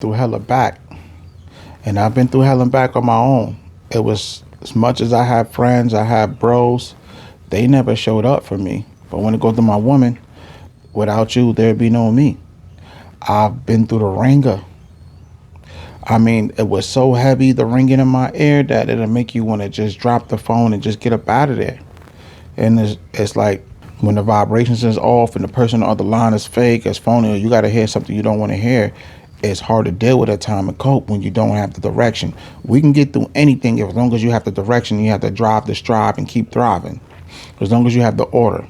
through hell and back, and I've been through hell and back on my own. It was as much as I have friends, I have bros, they never showed up for me. But when it goes to my woman, without you, there'd be no me. I've been through the ringer. I mean, it was so heavy, the ringing in my ear, that it'll make you want to just drop the phone and just get up out of there. And it's like when the vibrations is off and the person on the other line is fake, it's phony, or you got to hear something you don't want to hear. It's hard to deal with at time and cope when you don't have the direction. We can get through anything as long as you have the direction. You have to drive the strive and keep thriving. As long as you have the order.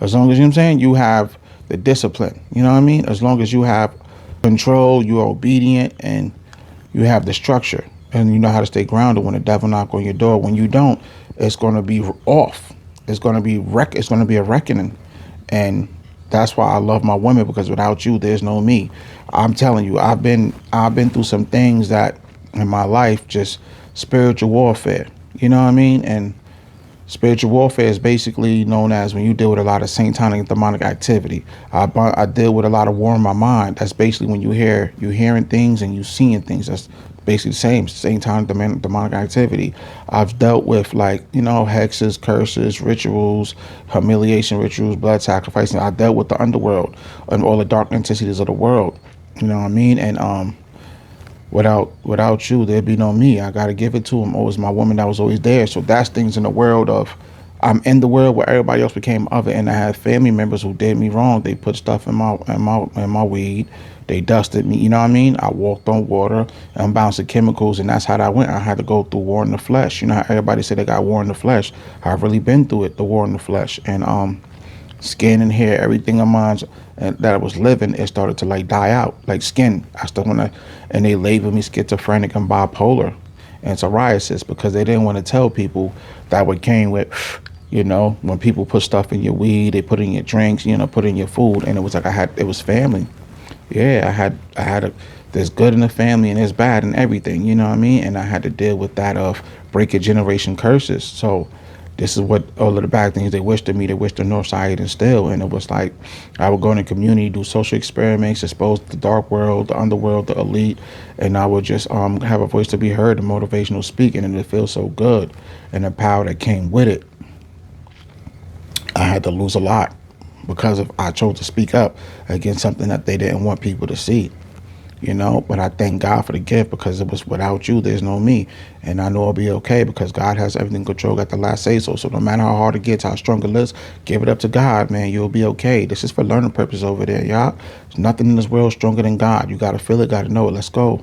As long as, you know what I'm saying, you have the discipline. You know what I mean? As long as you have control, you're obedient, and you have the structure, and you know how to stay grounded when the devil knock on your door. When you don't, it's going to be off. It's going to be it's going to be a reckoning. And that's why I love my women, because without you there's no me. I'm telling you, I've been through some things that in my life, just spiritual warfare. You know what I mean? And spiritual warfare is basically known as when you deal with a lot of satanic and demonic activity. I deal with a lot of war in my mind. That's basically when you hearing things and you seeing things. That's basically the same time demonic activity. I've dealt with, like, hexes, curses, rituals, humiliation rituals, blood sacrificing. I dealt with the underworld and all the dark entities of the world. You know what I mean? And without you, there'd be no me. I gotta give it to him. Always my woman that was always there. So that's things in the world of, I'm in the world where everybody else became other, and I had family members who did me wrong. They put stuff in my weed. They dusted me. You know what I mean? I walked on water and bouncing chemicals, and that's how that went. I had to go through war in the flesh. You know how everybody said they got war in the flesh. I've really been through it, the war in the flesh, and skin and hair, everything of mine that I was living, it started to like die out, like skin. I still wanna, and they labeled me schizophrenic and bipolar and psoriasis because they didn't want to tell people that what came with, when people put stuff in your weed, they put in your drinks, put in your food, and it was like it was family. Yeah, there's good in the family and there's bad in everything, you know what I mean? And I had to deal with that of breaking generation curses. So this is what all of the bad things they wished to me, they wished the North Side instill. And it was like I would go in the community, do social experiments, expose the dark world, the underworld, the elite, and I would just have a voice to be heard, the motivational speaking, and it feels so good. And the power that came with it, I had to lose a lot because of I chose to speak up against something that they didn't want people to see. But I thank God for the gift, because it was without you, there's no me. And I know I'll be okay because God has everything in control, got the last say so. So no matter how hard it gets, how strong it is, give it up to God, man. You'll be okay. This is for learning purpose over there, y'all. There's nothing in this world stronger than God. You got to feel it, got to know it. Let's go.